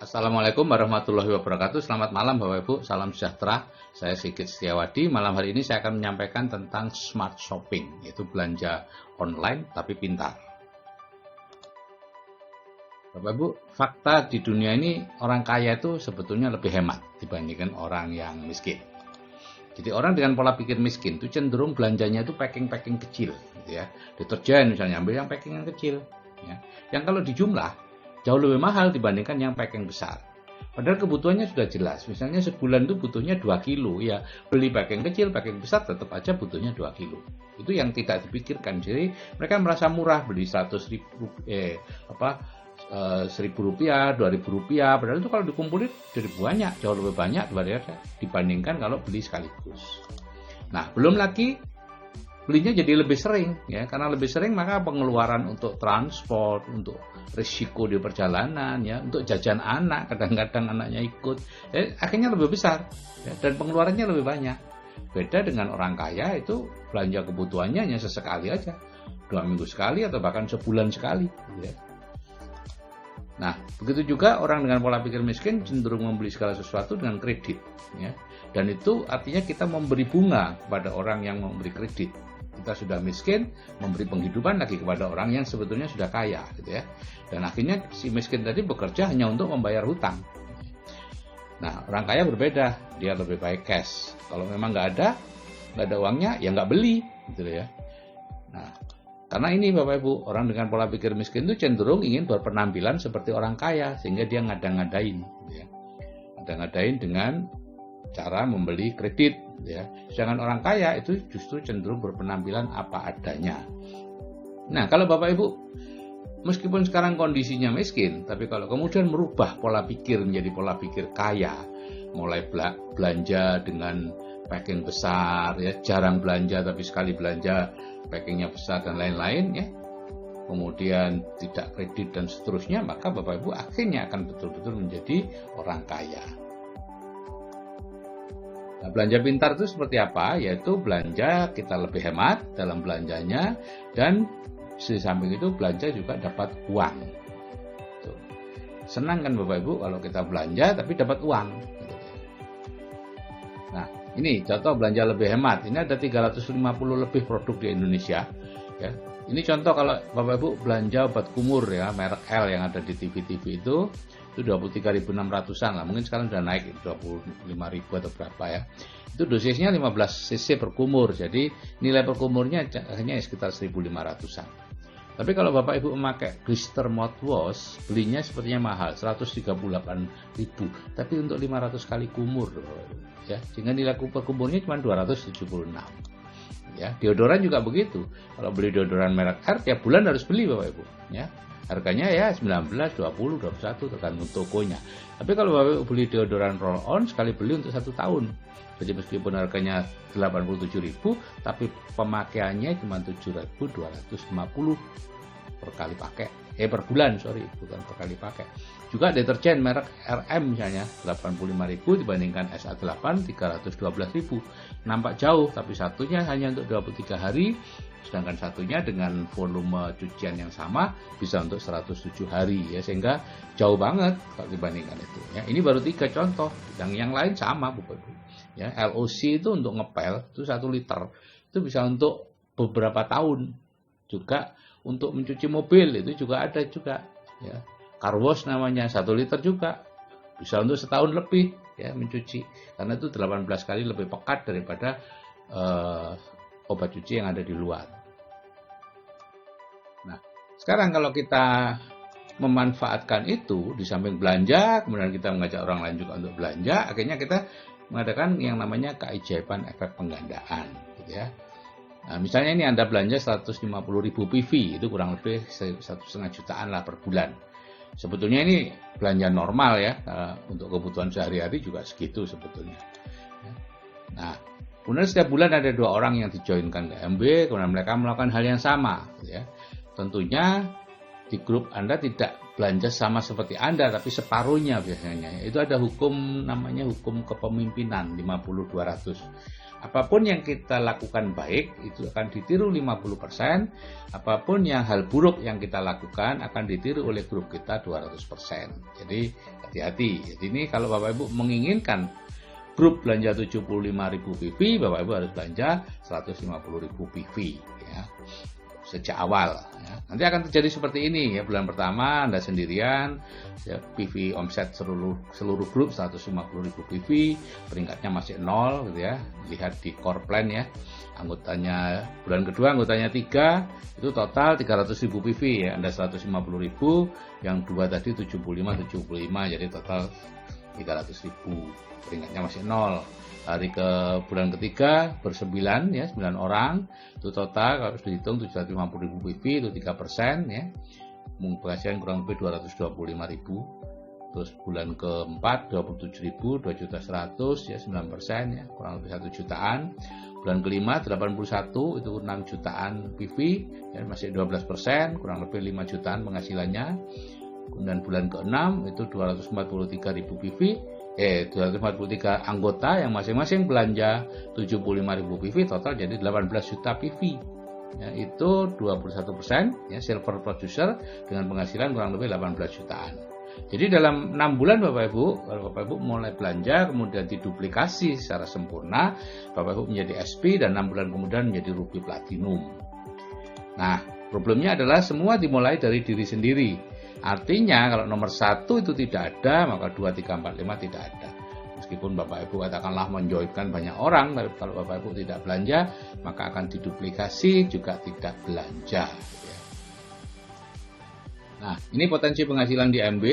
Assalamualaikum warahmatullahi wabarakatuh. Selamat malam Bapak Ibu, salam sejahtera. Saya Sigit Setiawadi. Malam hari ini saya akan menyampaikan tentang smart shopping, yaitu belanja online tapi pintar. Bapak Ibu, fakta di dunia ini orang kaya itu sebetulnya lebih hemat dibandingkan orang yang miskin. Jadi orang dengan pola pikir miskin itu cenderung belanjanya itu packing-packing kecil, gitu ya. Deterjen misalnya ambil yang packing yang kecil, ya. Yang kalau dijumlah jauh lebih mahal dibandingkan yang packing besar. Padahal kebutuhannya sudah jelas. Misalnya sebulan itu butuhnya 2 kilo. Ya, beli packing kecil, packing besar tetap aja butuhnya 2 kilo. Itu yang tidak dipikirkan. Jadi mereka merasa murah beli 1.000 rupiah, 2.000 rupiah. Padahal itu kalau dikumpulin jadi banyak, jauh lebih banyak dibandingkan kalau beli sekaligus. Nah, belum lagi belinya jadi lebih sering, ya, karena lebih sering maka pengeluaran untuk transport, untuk risiko di perjalanan, ya, untuk jajan anak, kadang-kadang anaknya ikut, akhirnya lebih besar, ya, dan pengeluarannya lebih banyak. Beda dengan orang kaya itu belanja kebutuhannya hanya sesekali aja, 2 minggu sekali atau bahkan sebulan sekali, ya. Nah, begitu juga orang dengan pola pikir miskin cenderung membeli segala sesuatu dengan kredit, ya. Dan itu artinya kita memberi bunga kepada orang yang memberi kredit. Kita sudah miskin, memberi penghidupan lagi kepada orang yang sebetulnya sudah kaya, gitu ya. Dan akhirnya si miskin tadi bekerja hanya untuk membayar hutang. Nah, orang kaya berbeda, dia lebih baik cash. Kalau memang nggak ada uangnya, ya nggak beli, gitu ya. Nah, karena ini Bapak Ibu, orang dengan pola pikir miskin itu cenderung ingin berpenampilan seperti orang kaya, sehingga dia ngada-ngadain, gitu ya. Ngada-ngadain dengan cara membeli kredit, ya. Sedangkan orang kaya itu justru cenderung berpenampilan apa adanya. Nah, kalau Bapak Ibu meskipun sekarang kondisinya miskin, tapi kalau kemudian merubah pola pikir menjadi pola pikir kaya, mulai belanja dengan packing besar, ya, jarang belanja tapi sekali belanja packingnya besar dan lain-lain, ya. Kemudian tidak kredit dan seterusnya, maka Bapak Ibu akhirnya akan betul-betul menjadi orang kaya. Nah, belanja pintar itu seperti apa? Yaitu belanja kita lebih hemat dalam belanjanya, dan di samping itu belanja juga dapat uang. Tuh. Senang kan Bapak Ibu kalau kita belanja tapi dapat uang. Nah, ini contoh belanja lebih hemat. Ini ada 350 lebih produk di Indonesia. Ya. Ini contoh kalau Bapak Ibu belanja obat kumur, ya, merek L yang ada di TV-TV itu 23.600-an lah, mungkin sekarang sudah naik 25.000 atau berapa, ya. Itu dosisnya 15 cc per kumur, jadi nilai per kumurnya hanya sekitar 1.500-an. Tapi kalau Bapak Ibu memakai Glister mouthwash, belinya sepertinya mahal, 138.000, tapi untuk 500 kali kumur, ya, sehingga nilai per kumurnya cuma 276. Ya, deodoran juga begitu. Kalau beli deodoran merek R tiap bulan harus beli Bapak Ibu, ya. Harganya ya 19, 20, 21 tergantung tokonya. Tapi kalau Bapak Ibu beli deodoran roll on sekali beli untuk 1 tahun. Jadi meskipun harganya 87.000, tapi pemakaiannya cuma 7.250 per kali pakai. Per bulan, bukan per kali pakai. Juga deterjen merek RM misalnya 85.000 dibandingkan SA8 312.000. Nampak jauh, tapi satunya hanya untuk 23 hari, sedangkan satunya dengan volume cucian yang sama bisa untuk 107 hari, ya, sehingga jauh banget kalau dibandingkan itu, ya. Ini baru 3 contoh, yang lain sama Bapak Ibu, ya. LOC itu untuk ngepel itu 1 liter itu bisa untuk beberapa tahun. Juga untuk mencuci mobil itu juga ada juga, ya. Car wash namanya 1 liter juga bisa untuk setahun lebih, ya, mencuci, karena itu 18 kali lebih pekat daripada obat cuci yang ada di luar. Nah, sekarang kalau kita memanfaatkan itu, di samping belanja, kemudian kita mengajak orang lain juga untuk belanja, akhirnya kita mengadakan yang namanya keajaiban efek penggandaan, gitu ya. Nah, misalnya ini Anda belanja 150.000 PV, itu kurang lebih 1,5 jutaan lah per bulan. Sebetulnya ini belanja normal, ya, untuk kebutuhan sehari-hari juga segitu sebetulnya. Nah, kemudian setiap bulan ada 2 orang yang dijoinkan ke MB, kemudian mereka melakukan hal yang sama, ya. Tentunya di grup Anda tidak belanja sama seperti Anda, tapi separuhnya biasanya. Itu ada hukum namanya hukum kepemimpinan 50-200. apapun yang kita lakukan baik itu akan ditiru 50%, apapun yang hal buruk yang kita lakukan akan ditiru oleh grup kita 200%. Jadi hati-hati. Jadi ini kalau Bapak Ibu menginginkan grup belanja 75.000 PV, Bapak Ibu harus belanja 150.000 PV ya. Sejak awal ya. Nanti akan terjadi seperti ini ya, bulan pertama Anda sendirian ya, PV omset seluruh grup 150.000 PV, peringkatnya masih 0 gitu ya. Lihat di core plan ya, anggotanya bulan kedua anggotanya 3, itu total 300.000 PV ya. Anda 150.000, yang dua tadi 75, jadi total 300.000, peringkatnya masih 0. Hari ke bulan ketiga bersembilan ya, 9 orang, itu total kalau sudah dihitung 750.000 PV, itu 3% ya, penghasilan kurang lebih 225.000. Terus bulan keempat 27.000, 2.100.000 ya, 9% ya, kurang lebih 1 jutaan. Bulan kelima 81, itu 6 jutaan PV ya, masih 12%, kurang lebih 5 jutaan penghasilannya. Kemudian bulan ke-6 itu 243.000 PV, 243 anggota yang masing-masing belanja 75.000 PV, total jadi 18 juta PV. Ya, itu 21% ya, silver producer dengan penghasilan kurang lebih 18 jutaan. Jadi dalam 6 bulan Bapak Ibu, kalau Bapak Ibu mulai belanja kemudian diduplikasi secara sempurna, Bapak Ibu menjadi SP dan 6 bulan kemudian menjadi ruby platinum. Nah, problemnya adalah semua dimulai dari diri sendiri. Artinya kalau nomor 1 itu tidak ada, maka 2, 3, 4, 5 tidak ada. Meskipun Bapak Ibu katakanlah menjoinkan banyak orang, tapi kalau Bapak Ibu tidak belanja, maka akan diduplikasi juga tidak belanja. Nah, ini potensi penghasilan di MB,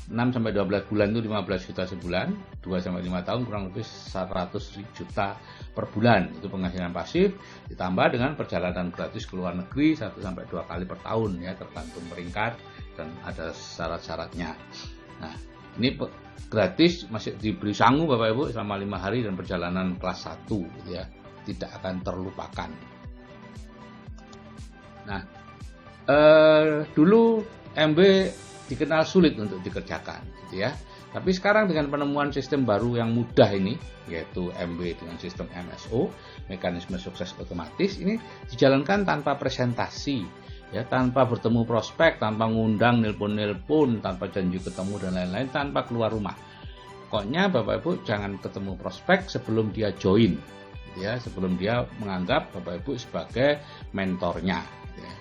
6-12 bulan itu 15 juta sebulan, 2-5 tahun kurang lebih 100 juta per bulan. Itu penghasilan pasif, ditambah dengan perjalanan gratis ke luar negeri 1-2 kali per tahun ya, tergantung peringkat dan ada syarat-syaratnya. Nah, ini gratis, masih diberi sangu Bapak Ibu selama 5 hari dan perjalanan kelas 1 gitu ya, tidak akan terlupakan. Nah, dulu MB dikenal sulit untuk dikerjakan gitu ya. Tapi sekarang dengan penemuan sistem baru yang mudah ini, yaitu MB dengan sistem MSO, mekanisme sukses otomatis, ini dijalankan tanpa presentasi ya, tanpa bertemu prospek, tanpa ngundang nelpon, tanpa janji ketemu dan lain-lain, tanpa keluar rumah. Pokoknya Bapak Ibu jangan ketemu prospek sebelum dia join gitu ya, sebelum dia menganggap Bapak Ibu sebagai mentornya gitu ya.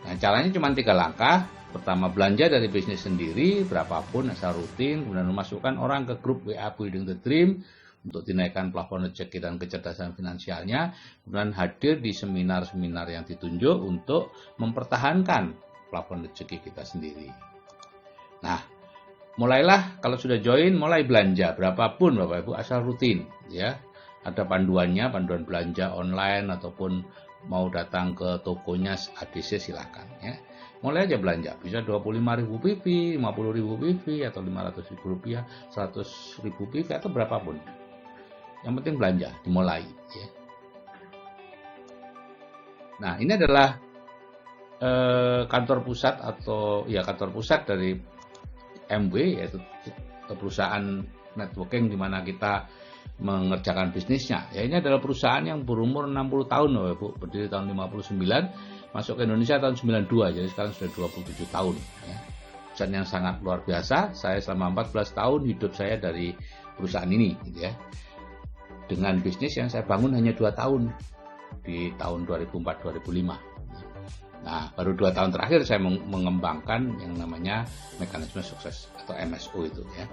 Nah, caranya cuma 3 langkah. Pertama, belanja dari bisnis sendiri berapapun asal rutin, kemudian memasukkan orang ke grup WA Building the Dream untuk dinaikkan plafon rezeki dan kecerdasan finansialnya, kemudian hadir di seminar-seminar yang ditunjuk untuk mempertahankan plafon rezeki kita sendiri. Nah, mulailah kalau sudah join, mulai belanja berapapun Bapak Ibu asal rutin ya. Ada panduannya, panduan belanja online ataupun mau datang ke tokonya ADC silakan ya. Mulai aja belanja, bisa 25.000 PV, 50.000 PV atau 500.000 rupiah, 100.000 PV atau berapapun. Yang penting belanja, dimulai ya. Nah, ini adalah kantor pusat atau ya kantor pusat dari MB, yaitu perusahaan networking di mana kita mengerjakan bisnisnya. Ya, ini adalah perusahaan yang berumur 60 tahun Bapak Ibu, berdiri tahun 59, masuk ke Indonesia tahun 92, jadi sekarang sudah 27 tahun ya. Perusahaan yang sangat luar biasa. Saya selama 14 tahun hidup saya dari perusahaan ini gitu ya. Dengan bisnis yang saya bangun hanya 2 tahun di tahun 2004-2005. Nah, baru 2 tahun terakhir saya mengembangkan yang namanya mekanisme sukses atau MSO itu ya.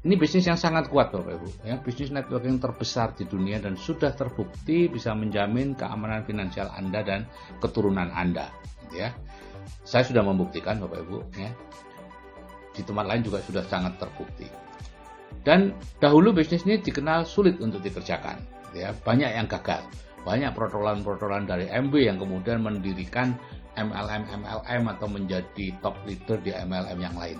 Ini bisnis yang sangat kuat Bapak Ibu ya, bisnis networking terbesar di dunia dan sudah terbukti bisa menjamin keamanan finansial Anda dan keturunan Anda gitu ya. Saya sudah membuktikan Bapak Ibu ya. Di tempat lain juga sudah sangat terbukti. Dan dahulu bisnis ini dikenal sulit untuk dikerjakan ya, banyak yang gagal. Banyak protolan-protolan dari MB yang kemudian mendirikan MLM atau menjadi top leader di MLM yang lain.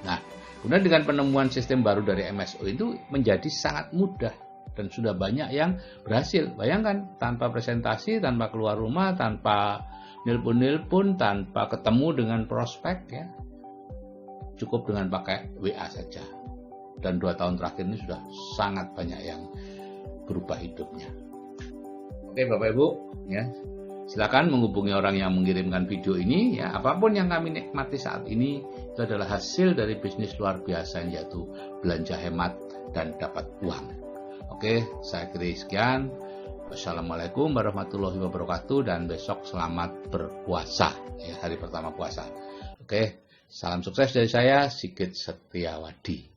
Nah, kemudian dengan penemuan sistem baru dari MSO itu menjadi sangat mudah dan sudah banyak yang berhasil. Bayangkan, tanpa presentasi, tanpa keluar rumah, tanpa nelpon, tanpa ketemu dengan prospek ya. Cukup dengan pakai WA saja. Dan 2 tahun terakhir ini sudah sangat banyak yang berubah hidupnya. Oke Bapak Ibu, ya. Silakan menghubungi orang yang mengirimkan video ini, ya. Apapun yang kami nikmati saat ini itu adalah hasil dari bisnis luar biasa, yaitu belanja hemat dan dapat uang. Oke, saya kira sekian. Wassalamualaikum warahmatullahi wabarakatuh, dan besok selamat berpuasa, ya, hari pertama puasa. Oke, salam sukses dari saya, Sigit Setiawadi.